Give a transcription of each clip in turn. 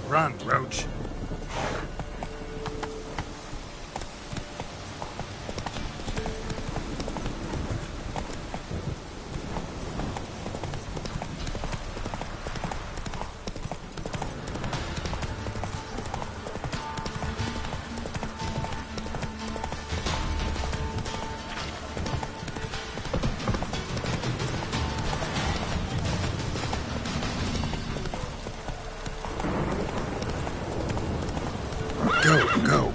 Run, Roach. Go.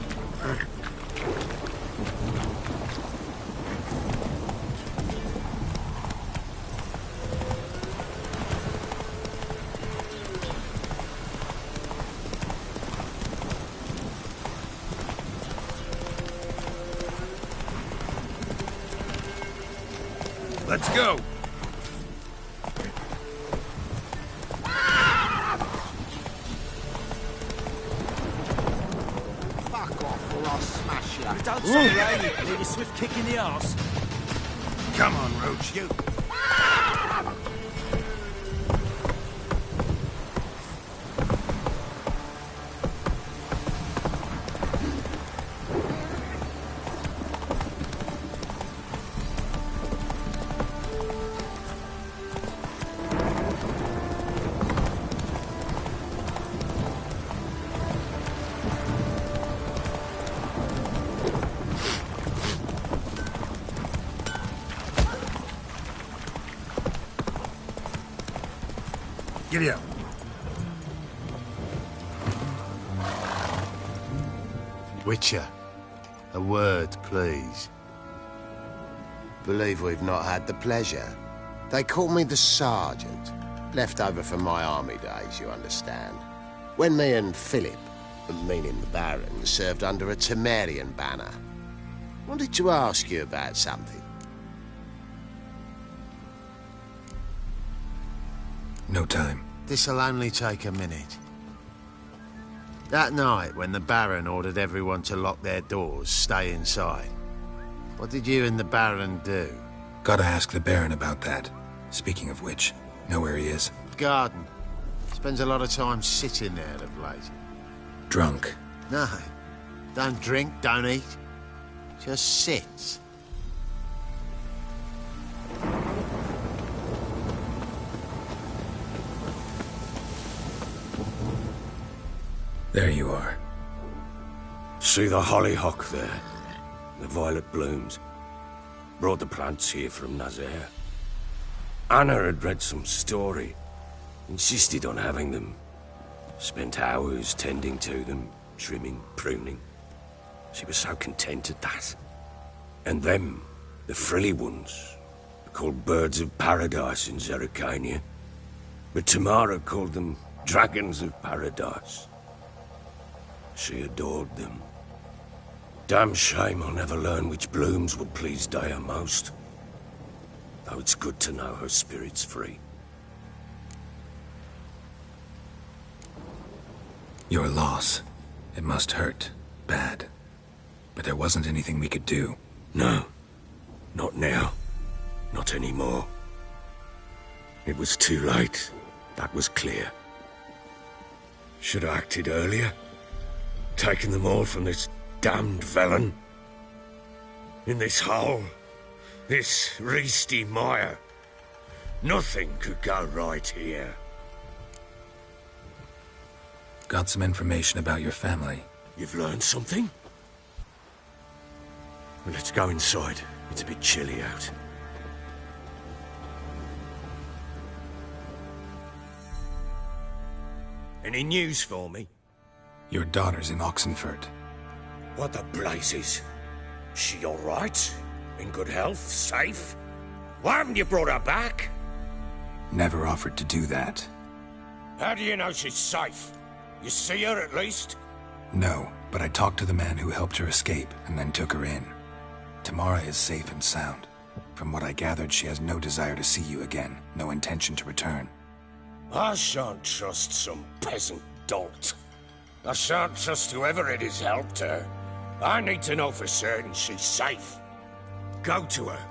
Let's go. Don't say lady, need a swift kick in the arse. Come on, Roach. You. Giddy up. Witcher, a word, please. Believe we've not had the pleasure. They call me the Sergeant. Left over from my army days, you understand. When me and Philip, meaning the Baron, served under a Temerian banner. Wanted to ask you about something. No time. This'll only take a minute. That night, when the Baron ordered everyone to lock their doors, stay inside, what did you and the Baron do? Gotta ask the Baron about that. Speaking of which, know where he is? Garden. Spends a lot of time sitting there of late. Drunk. No. Don't drink, don't eat. Just sits. There you are. See the hollyhock there? The violet blooms. Brought the plants here from Nazaire. Anna had read some story. Insisted on having them. Spent hours tending to them, trimming, pruning. She was so content at that. And them, the frilly ones, are called birds of paradise in Zerrikania. But Tamara called them dragons of paradise. She adored them. Damn shame I'll never learn which blooms would please Dea most. Though it's good to know her spirit's free. Your loss. It must hurt. Bad. But there wasn't anything we could do. No. Not now. Not anymore. It was too late. That was clear. Should have acted earlier. Taken them all from this damned felon. In this hole. This reesty mire. Nothing could go right here. Got some information about your family. You've learned something? Well, let's go inside. It's a bit chilly out. Any news for me? Your daughter's in Oxenford. What the blazes? She all right? In good health? Safe? Why haven't you brought her back? Never offered to do that. How do you know she's safe? You see her at least? No, but I talked to the man who helped her escape and then took her in. Tamara is safe and sound. From what I gathered, she has no desire to see you again, no intention to return. I shan't trust some peasant dolt. I shan't trust whoever it is helped her. I need to know for certain she's safe. Go to her.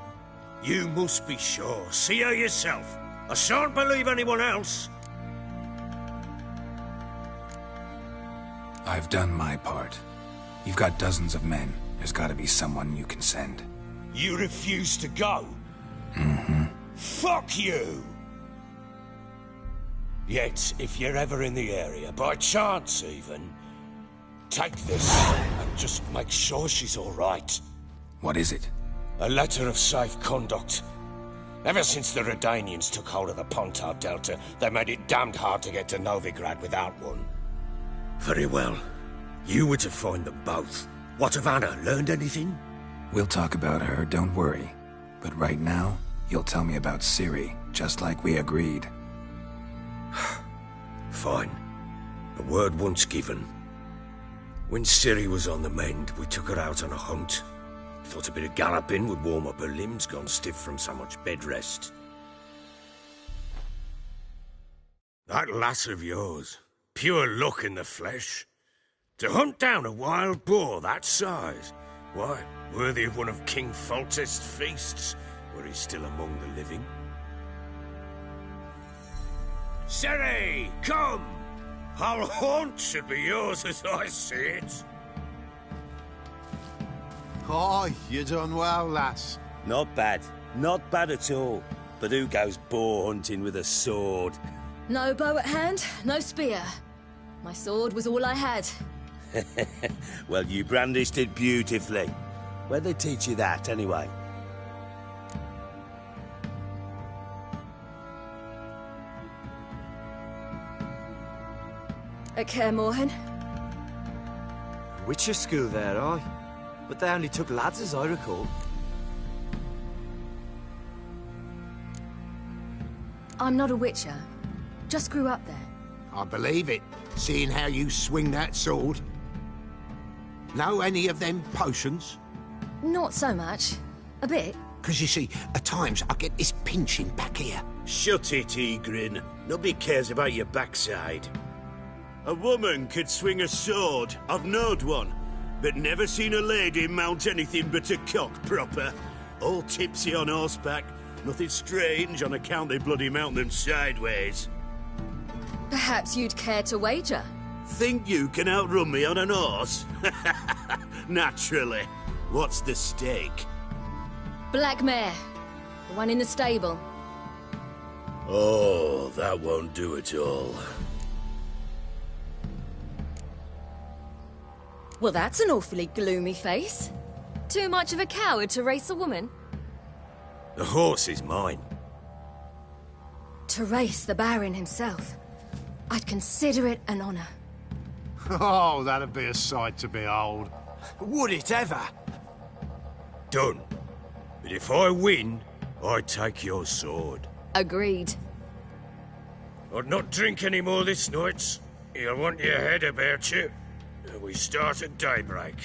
You must be sure. See her yourself. I shan't believe anyone else. I've done my part. You've got dozens of men. There's gotta be someone you can send. You refuse to go? Mm-hmm. Fuck you! Yet, if you're ever in the area, by chance even, take this and just make sure she's all right. What is it? A letter of safe conduct. Ever since the Redanians took hold of the Pontar Delta, they made it damned hard to get to Novigrad without one. Very well. You were to find them both. What of Anna? Learned anything? We'll talk about her, don't worry. But right now, you'll tell me about Ciri, just like we agreed. Fine. A word once given. When Ciri was on the mend, we took her out on a hunt. Thought a bit of galloping would warm up her limbs, gone stiff from so much bed rest. That lass of yours, pure luck in the flesh. To hunt down a wild boar that size, why, worthy of one of King Foltest's feasts, were he still among the living. Ciri, come! Our haunt should be yours as I see it. Oh, you done well, lass. Not bad. Not bad at all. But who goes boar hunting with a sword? No bow at hand, no spear. My sword was all I had. Well, you brandished it beautifully. Where'd they teach you that, anyway? At Kaer Morhen. Witcher school there, aye. But they only took lads, as I recall. I'm not a witcher. Just grew up there. I believe it, seeing how you swing that sword. Know any of them potions? Not so much. A bit. Because you see, at times I get this pinching back here. Shut it, Egrin. Nobody cares about your backside. A woman could swing a sword. I've knowed one. But never seen a lady mount anything but a cock proper. All tipsy on horseback. Nothing strange on account they bloody mount them sideways. Perhaps you'd care to wager? Think you can outrun me on an horse? Naturally. What's the stake? Black mare. The one in the stable. Oh, that won't do at all. Well, that's an awfully gloomy face. Too much of a coward to race a woman? The horse is mine. To race the Baron himself. I'd consider it an honor. Oh, that'd be a sight to behold. Would it ever? Done. But if I win, I take your sword. Agreed. I'd not drink any more this night. You'll want your head about you. We start at daybreak.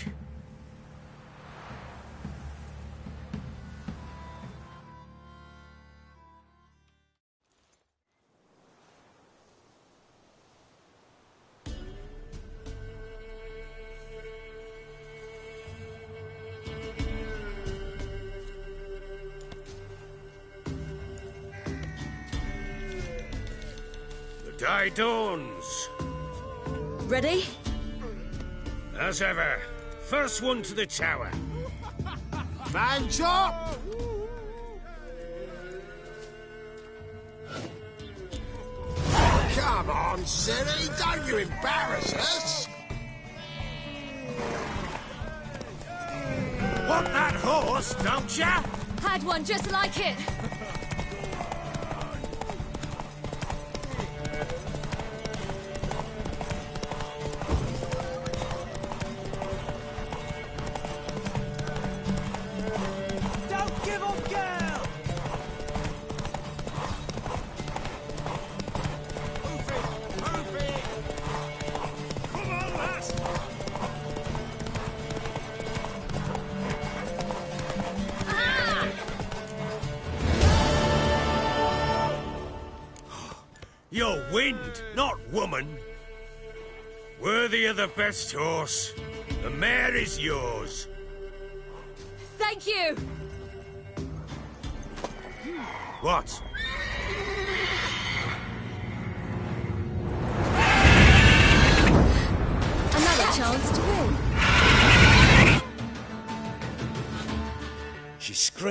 The day dawns. Ready? As ever, first one to the tower. Man chop! Come on, Ciri, don't you embarrass us! Want that horse, don't ya? Had one just like it. Don't give up, girl! Come on, lass! You're wind, not woman. Worthy of the best horse. The mare is yours. Thank you. What? Another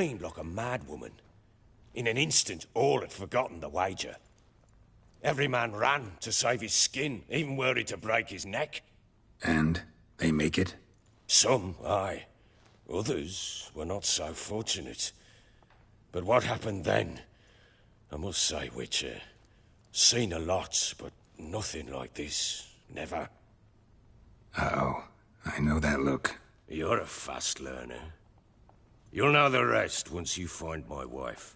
screamed like a madwoman. In an instant, all had forgotten the wager. Every man ran to save his skin, even worried to break his neck. And they make it? Some, aye. Others were not so fortunate. But what happened then? I must say, Witcher, seen a lot, but nothing like this. Never. Uh-oh. I know that look. You're a fast learner. You'll know the rest once you find my wife.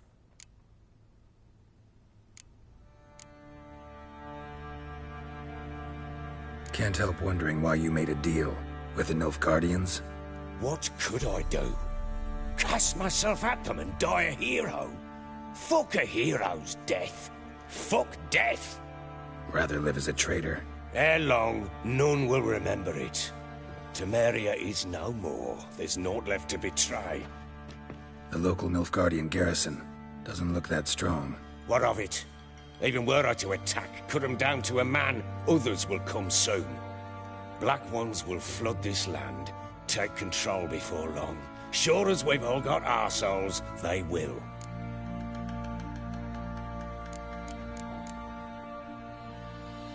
Can't help wondering why you made a deal with the Nilfgaardians. What could I do? Cast myself at them and die a hero? Fuck a hero's death. Fuck death. Rather live as a traitor. Ere long, none will remember it. Temeria is no more. There's naught left to betray. The local Nilfgaardian garrison doesn't look that strong. What of it? Even were I to attack, cut them down to a man, others will come soon. Black Ones will flood this land, take control before long. Sure as we've all got arseholes, they will.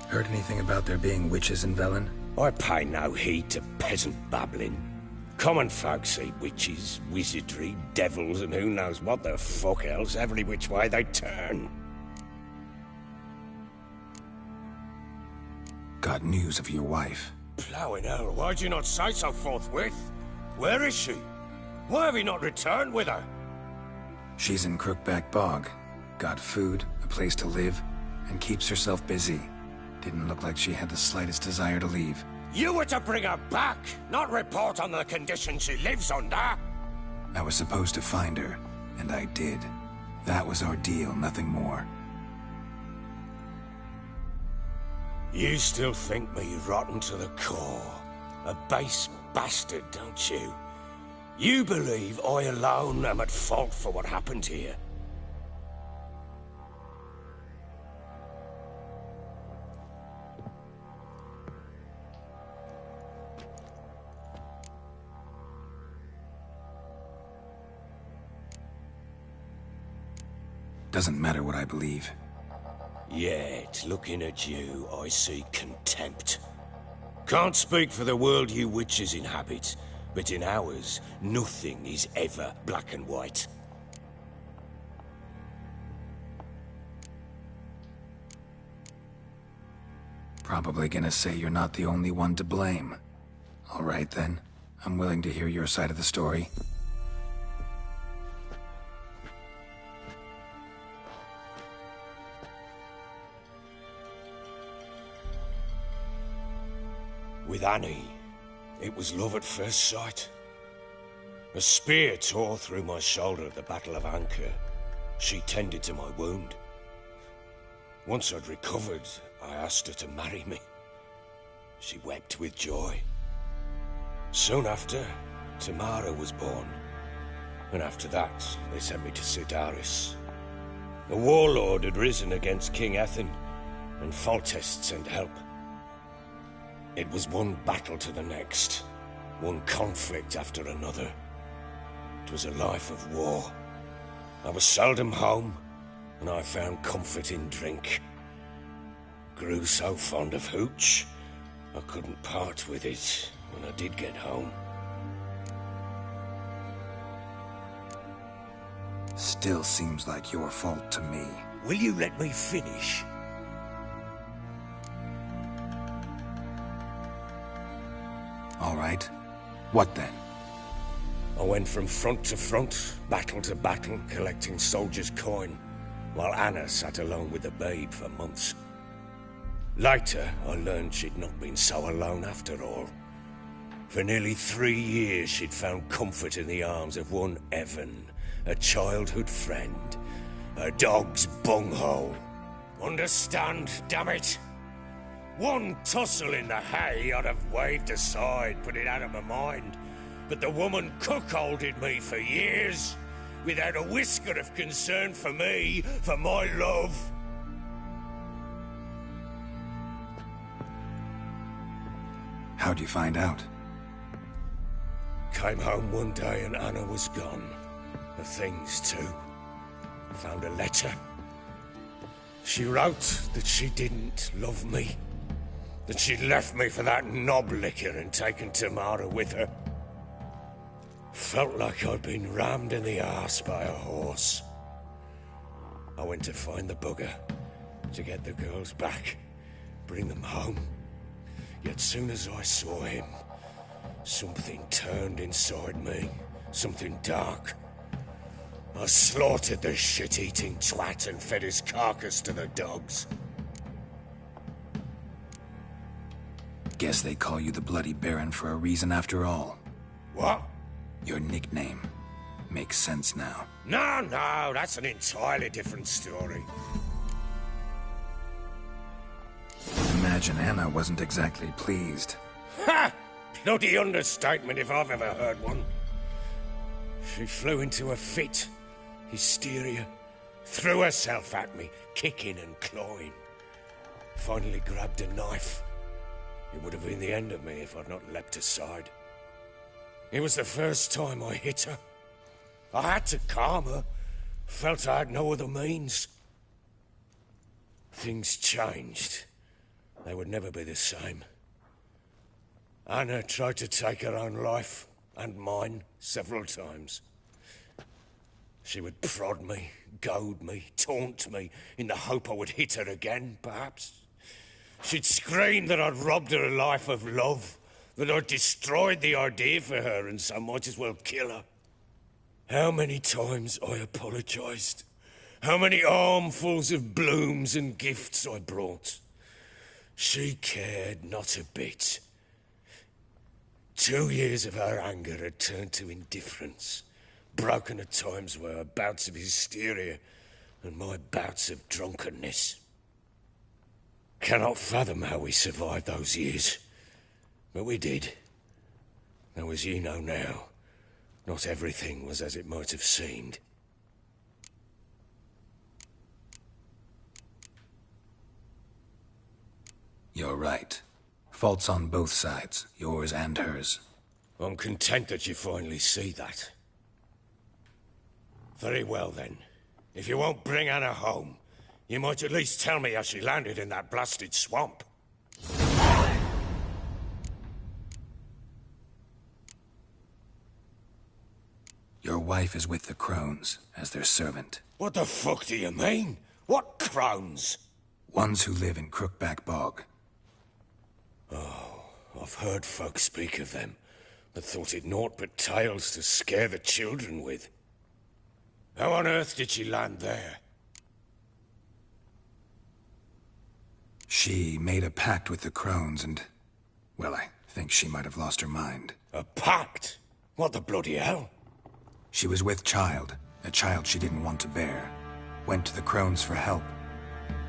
Heard anything about there being witches in Velen? I pay no heed to peasant babbling. Common folk see witches, wizardry, devils, and who knows what the fuck else every which way they turn. Got news of your wife. Plowing hell, why'd you not say so forthwith? Where is she? Why have you not returned with her? She's in Crookback Bog. Got food, a place to live, and keeps herself busy. Didn't look like she had the slightest desire to leave. You were to bring her back, not report on the conditions she lives under. I was supposed to find her, and I did. That was our deal, nothing more. You still think me rotten to the core. A base bastard, don't you? You believe I alone am at fault for what happened here. Doesn't matter what I believe. Yet, looking at you, I see contempt. Can't speak for the world you witches inhabit, but in ours, nothing is ever black and white. Probably gonna say you're not the only one to blame. All right then, I'm willing to hear your side of the story. With Annie, it was love at first sight. A spear tore through my shoulder at the Battle of Anchor. She tended to my wound. Once I'd recovered, I asked her to marry me. She wept with joy. Soon after, Tamara was born. And after that, they sent me to Sidaris. A warlord had risen against King Ethan, and Foltest sent help. It was one battle to the next, one conflict after another. It was a life of war. I was seldom home, and I found comfort in drink. Grew so fond of hooch, I couldn't part with it when I did get home. Still seems like your fault to me. Will you let me finish? All right. What then? I went from front to front, battle to battle, collecting soldiers' coin, while Anna sat alone with the babe for months. Later, I learned she'd not been so alone after all. For nearly 3 years, she'd found comfort in the arms of one Evan, a childhood friend, a dog's bunghole. Understand, damn it? One tussle in the hay I'd have waved aside, put it out of my mind. But the woman cuckolded me for years, without a whisker of concern for me, for my love. How'd you find out? Came home one day and Anna was gone. of things, too. Found a letter. She wrote that she didn't love me. That she'd left me for that knob licker and taken Tamara with her. Felt like I'd been rammed in the arse by a horse. I went to find the bugger, to get the girls back, bring them home. Yet soon as I saw him, something turned inside me, something dark. I slaughtered the shit-eating twat and fed his carcass to the dogs. Guess they call you the Bloody Baron for a reason after all. What? Your nickname. Makes sense now. No, that's an entirely different story. Imagine Anna wasn't exactly pleased. Ha! Bloody understatement if I've ever heard one. She flew into a fit. Hysteria. Threw herself at me, kicking and clawing. Finally grabbed a knife. It would have been the end of me if I'd not leapt aside. It was the first time I hit her. I had to calm her. Felt I had no other means. Things changed. They would never be the same. Anna tried to take her own life, and mine, several times. She would prod me, goad me, taunt me, in the hope I would hit her again, perhaps. She'd scream that I'd robbed her life of love, that I'd destroyed the idea for her and so might as well kill her. How many times I apologized. How many armfuls of blooms and gifts I brought. She cared not a bit. 2 years of her anger had turned to indifference, broken at times by her bouts of hysteria and my bouts of drunkenness. Cannot fathom how we survived those years, but we did. Though as you know now, not everything was as it might have seemed. You're right. Faults on both sides, yours and hers. I'm content that you finally see that. Very well then. If you won't bring Anna home, you might at least tell me how she landed in that blasted swamp. Your wife is with the Crones, as their servant. What the fuck do you mean? What crones? Ones who live in Crookback Bog. Oh, I've heard folk speak of them, but thought it naught but tales to scare the children with. How on earth did she land there? She made a pact with the Crones and... well, I think she might have lost her mind. A pact? What the bloody hell? She was with child, a child she didn't want to bear. Went to the Crones for help.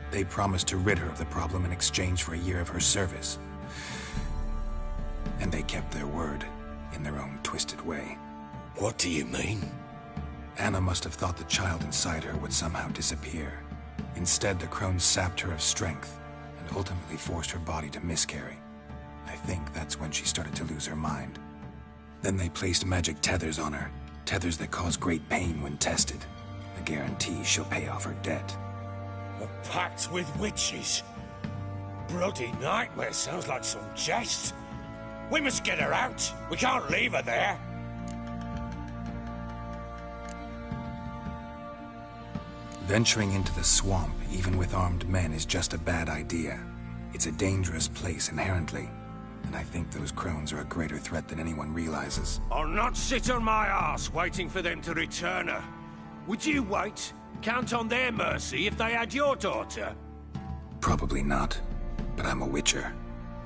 They promised to rid her of the problem in exchange for a year of her service. And they kept their word, in their own twisted way. What do you mean? Anna must have thought the child inside her would somehow disappear. Instead, the Crones sapped her of strength, and ultimately forced her body to miscarry. I think that's when she started to lose her mind. Then they placed magic tethers on her, tethers that cause great pain when tested. A guarantee she'll pay off her debt. A pact with witches? Bloody nightmare, sounds like some jest. We must get her out. We can't leave her there. Venturing into the swamp, even with armed men, is just a bad idea. It's a dangerous place inherently, and I think those Crones are a greater threat than anyone realizes. I'll not sit on my ass waiting for them to return her. Would you wait? Count on their mercy if they had your daughter? Probably not, but I'm a witcher.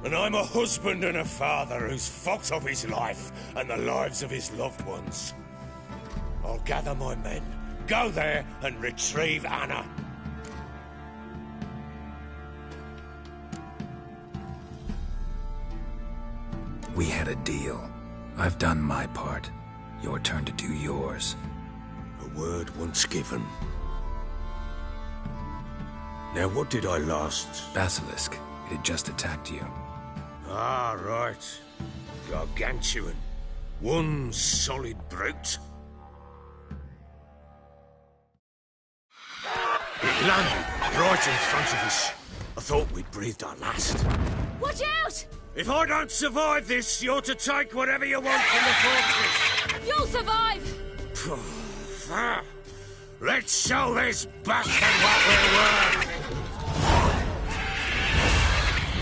And I'm a husband and a father who's fucked up his life and the lives of his loved ones. I'll gather my men, go there and retrieve Anna. We had a deal. I've done my part. Your turn to do yours. A word once given. Now what did I last... Basilisk. It had just attacked you. Ah, right. Gargantuan. One solid brute. landed right in front of us. I thought we'd breathed our last. Watch out! If I don't survive this, you're to take whatever you want from the fortress. You'll survive! Let's show this bastard what we're worth!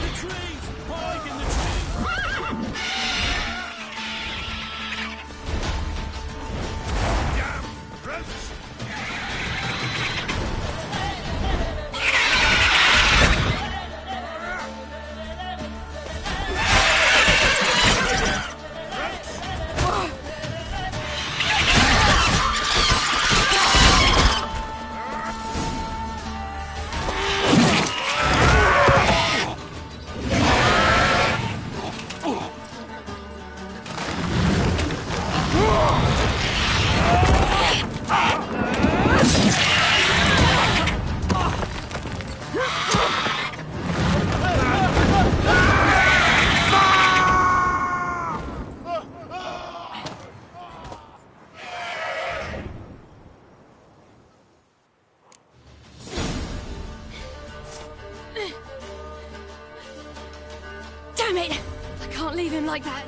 The trees! Hide in the trees! Damn! Roach! Damn it! I can't leave him like that.